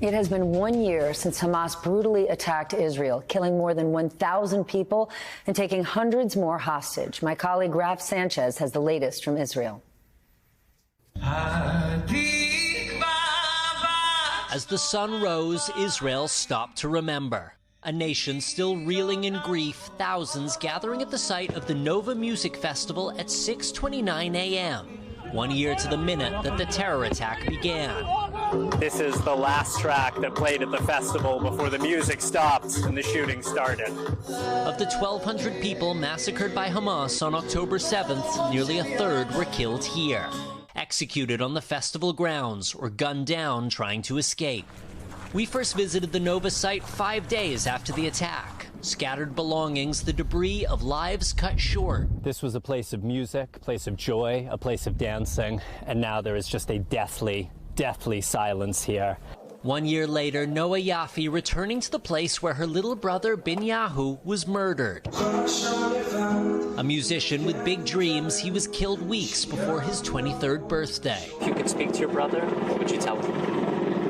It has been 1 year since Hamas brutally attacked Israel, killing more than 1,000 people and taking hundreds more hostage. My colleague Raf Sanchez has the latest from Israel. As the sun rose, Israel stopped to remember. A nation still reeling in grief, thousands gathering at the site of the Nova Music Festival at 6:29 a.m., 1 year to the minute that the terror attack began. This is the last track that played at the festival before the music stopped and the shooting started. Of the 1,200 people massacred by Hamas on October 7th, nearly a third were killed here, executed on the festival grounds or gunned down trying to escape. We first visited the Nova site 5 days after the attack. Scattered belongings, the debris of lives cut short. This was a place of music, a place of joy, a place of dancing, and now there is just a deathly silence here. 1 year later, Noah Yafi returning to the place where her little brother Binyahu was murdered. A musician with big dreams, he was killed weeks before his 23rd birthday. If you could speak to your brother, what would you tell him?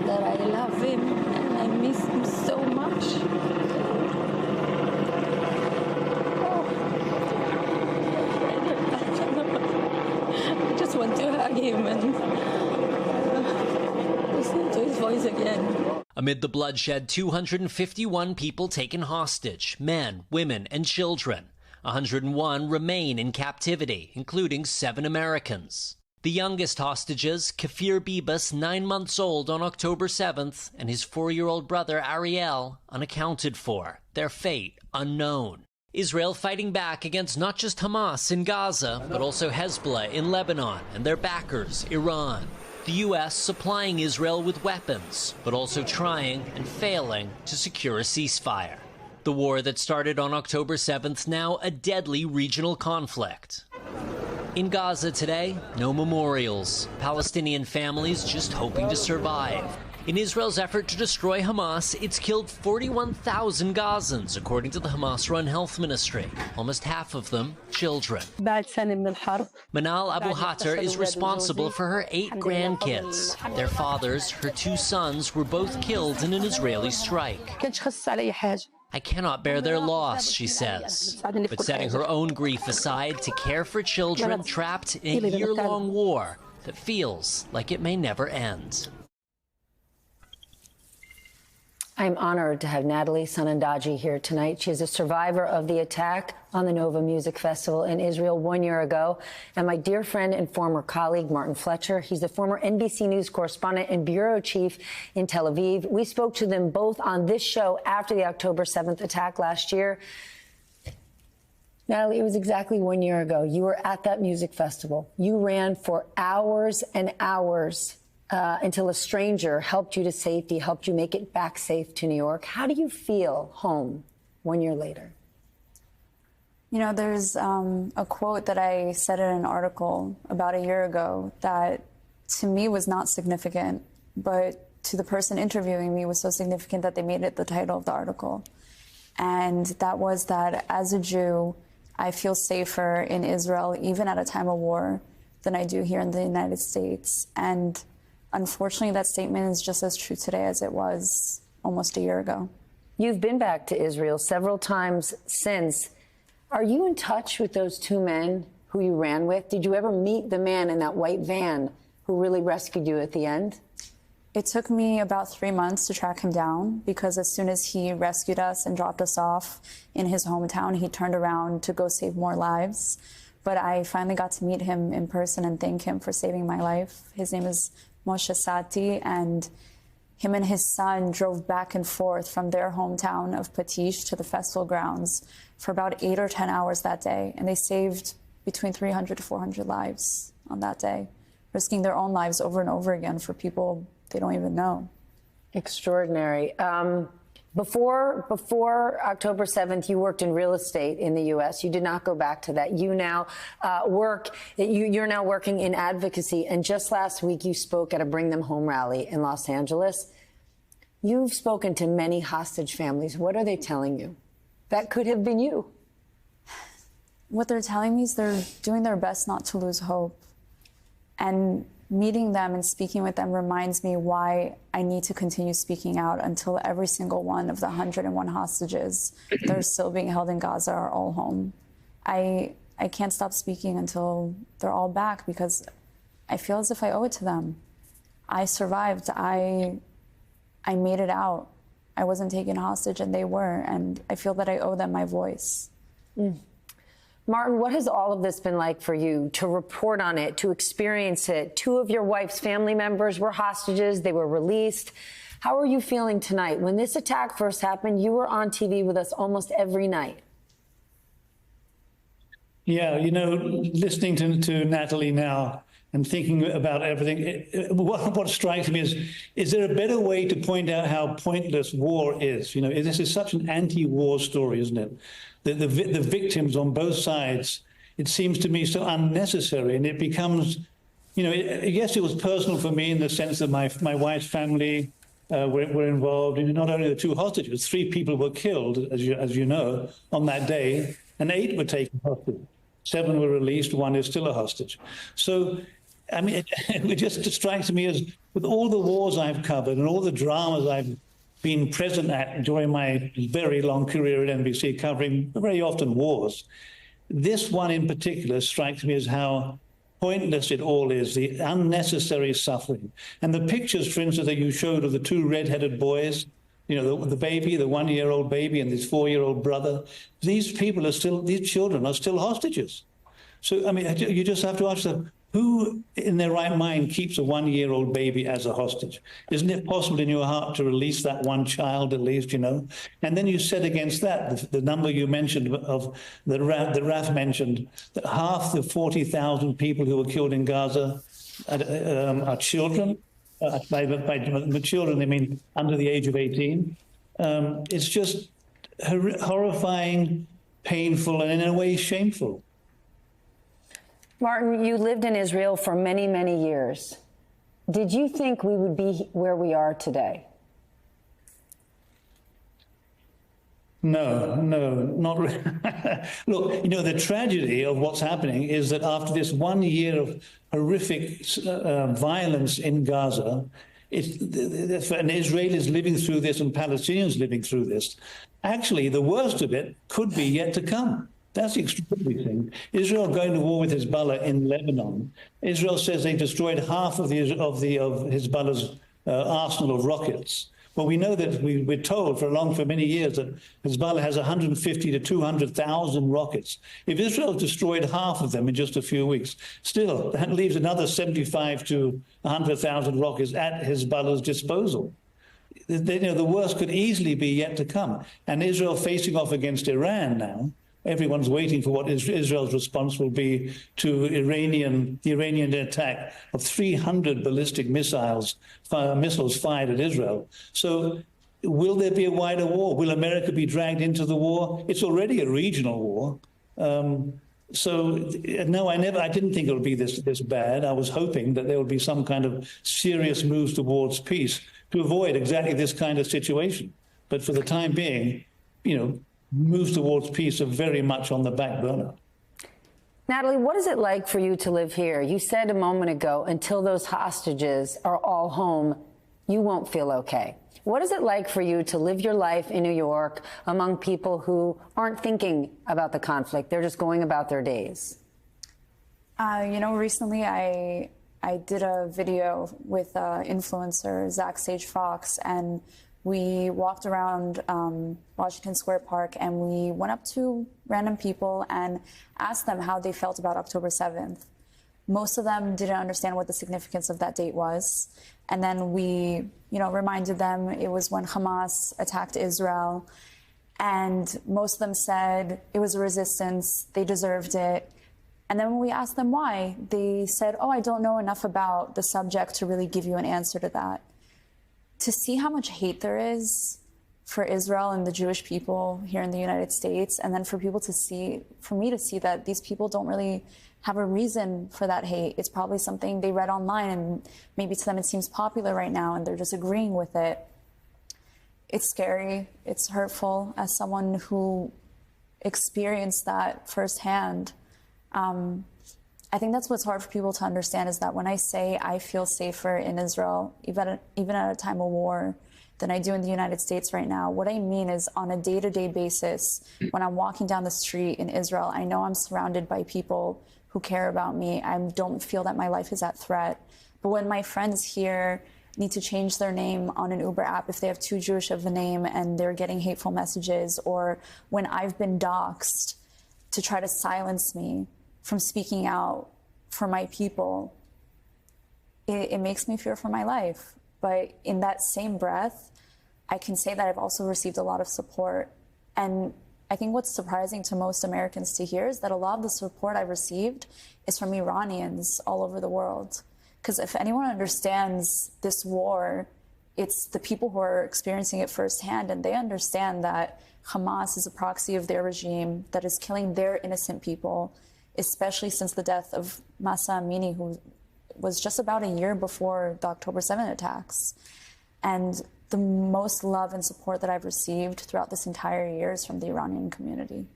That I love him and I miss him so much. I just want to hug him and listen to his voice again. Amid the bloodshed, 251 people taken hostage, men, women, and children. 101 remain in captivity, including 7 Americans. The youngest hostages, Kafir Bibas, 9 months old on October 7th, and his 4-year-old brother Ariel, unaccounted for, their fate unknown. Israel fighting back against not just Hamas in Gaza, but also Hezbollah in Lebanon and their backers, Iran. The U.S. supplying Israel with weapons, but also trying and failing to secure a ceasefire. The war that started on October 7th now a deadly regional conflict. In Gaza today, no memorials. Palestinian families just hoping to survive. In Israel's effort to destroy Hamas, it's killed 41,000 Gazans, according to the Hamas-run health ministry. Almost half of them, children. Manal Abu Hatter is responsible for her 8 grandkids. Their fathers, her 2 sons, were both killed in an Israeli strike. I cannot bear their loss, she says, but setting her own grief aside to care for children trapped in a year-long war that feels like it may never end. I'm honored to have Natalie Sanandaji here tonight. She is a survivor of the attack on the Nova Music Festival in Israel 1 year ago. And my dear friend and former colleague, Martin Fletcher, he's the former NBC News correspondent and bureau chief in Tel Aviv. We spoke to them both on this show after the October 7th attack last year. Natalie, it was exactly 1 year ago. You were at that music festival. You ran for hours and hours until a stranger helped you to safety, helped you make it back safe to New York. How do you feel home 1 year later? You know, there's a quote that I said in an article about a year ago that to me was not significant, but to the person interviewing me was so significant that they made it the title of the article. And that was that as a Jew, I feel safer in Israel, even at a time of war, than I do here in the United States. And unfortunately, that statement is just as true today as it was almost a year ago. You've been back to Israel several times since. Are you in touch with those 2 men who you ran with? Did you ever meet the man in that white van who really rescued you at the end? It took me about 3 months to track him down because as soon as he rescued us and dropped us off in his hometown, he turned around to go save more lives. But I finally got to meet him in person and thank him for saving my life. His name is Moshe Sati, and him and his son drove back and forth from their hometown of Patish to the festival grounds for about 8 or 10 hours that day. And they saved between 300 to 400 lives on that day, risking their own lives over and over again for people they don't even know. Extraordinary. Before October 7th, you worked in real estate in the U.S. You did not go back to that. You now you're now working in advocacy. And just last week, you spoke at a Bring Them Home rally in Los Angeles. You've spoken to many hostage families. What are they telling you? That could have been you. What they're telling me is they're doing their best not to lose hope. And meeting them and speaking with them reminds me why I need to continue speaking out until every single one of the 101 hostages that are still being held in Gaza are all home. I can't stop speaking until they're all back because I feel as if I owe it to them. I survived. I made it out. I wasn't taken hostage and they were, and I feel that I owe them my voice. Martin, what has all of this been like for you to report on it, to experience it? Two of your wife's family members were hostages. They were released. How are you feeling tonight? When this attack first happened, you were on TV with us almost every night. Yeah, you know, listening to Natalie now and thinking about everything, what strikes me is there a better way to point out how pointless war is? You know, this is such an anti-war story, isn't it? The victims on both sides, it seems to me so unnecessary, and it becomes, you know, yes, it was personal for me in the sense that my wife's family were involved, and not only the two hostages, 3 people were killed, as you know, on that day, and 8 were taken hostage. 7 were released, 1 is still a hostage. So, I mean, it just strikes me as, with all the wars I've covered and all the dramas I've been present at during my very long career at NBC, covering very often wars, this one in particular strikes me as how pointless it all is, the unnecessary suffering. And the pictures, for instance, that you showed of the 2 red-headed boys, you know, the baby, the 1-year-old baby and this 4-year-old brother, these children are still hostages. So, I mean, you just have to ask them, who in their right mind keeps a 1-year-old baby as a hostage? Isn't it possible in your heart to release that one child at least, you know? And then you said against that, the number you mentioned of that Raf mentioned, that half the 40,000 people who were killed in Gaza are children. By children, I mean under the age of 18. It's just horrifying, painful, and in a way shameful. Martin, you lived in Israel for many, many years. Did you think we would be where we are today? No, not really. Look, you know, the tragedy of what's happening is that after this 1 year of horrific violence in Gaza, and Israel is living through this and Palestinians living through this, actually the worst of it could be yet to come. That's the extraordinary thing. Israel going to war with Hezbollah in Lebanon. Israel says they destroyed half of Hezbollah's arsenal of rockets. Well, we know that we're told for many years that Hezbollah has 150 to 200,000 rockets. If Israel destroyed half of them in just a few weeks, still that leaves another 75 to 100,000 rockets at Hezbollah's disposal. The worst could easily be yet to come. And Israel facing off against Iran now. Everyone's waiting for what Israel's response will be to the Iranian attack of 300 ballistic missiles fired at Israel. So will there be a wider war? Will America be dragged into the war? It's already a regional war. No, I didn't think it would be this bad. I was hoping that there would be some kind of serious moves towards peace to avoid exactly this kind of situation. But for the time being, you know, moves towards peace are very much on the back burner. Natalie, what is it like for you to live here? You said a moment ago, until those hostages are all home, you won't feel okay. What is it like for you to live your life in New York among people who aren't thinking about the conflict? They're just going about their days. You know, recently I did a video with influencer Zach Sage Fox, and we walked around Washington Square Park, and we went up to random people and asked them how they felt about October 7th. Most of them didn't understand what the significance of that date was. And then we, you know, reminded them it was when Hamas attacked Israel. And most of them said it was a resistance, they deserved it. And then when we asked them why, they said, oh, I don't know enough about the subject to really give you an answer to that. To see how much hate there is for Israel and the Jewish people here in the United States, and then for me to see that these people don't really have a reason for that hate. It's probably something they read online, and maybe to them it seems popular right now, and they're just agreeing with it. It's scary. It's hurtful as someone who experienced that firsthand. I think that's what's hard for people to understand, is that when I say I feel safer in Israel, even at a time of war, than I do in the United States right now, what I mean is on a day-to-day basis, when I'm walking down the street in Israel, I know I'm surrounded by people who care about me. I don't feel that my life is at threat. But when my friends here need to change their name on an Uber app if they have too Jewish of a name and they're getting hateful messages, or when I've been doxxed to try to silence me from speaking out for my people, it makes me fear for my life. But in that same breath, I can say that I've also received a lot of support. And I think what's surprising to most Americans to hear is that a lot of the support I've received is from Iranians all over the world. Because if anyone understands this war, it's the people who are experiencing it firsthand, and they understand that Hamas is a proxy of their regime that is killing their innocent people, especially since the death of Mahsa Amini, who was just about a year before the October 7 attacks. And the most love and support that I've received throughout this entire year is from the Iranian community.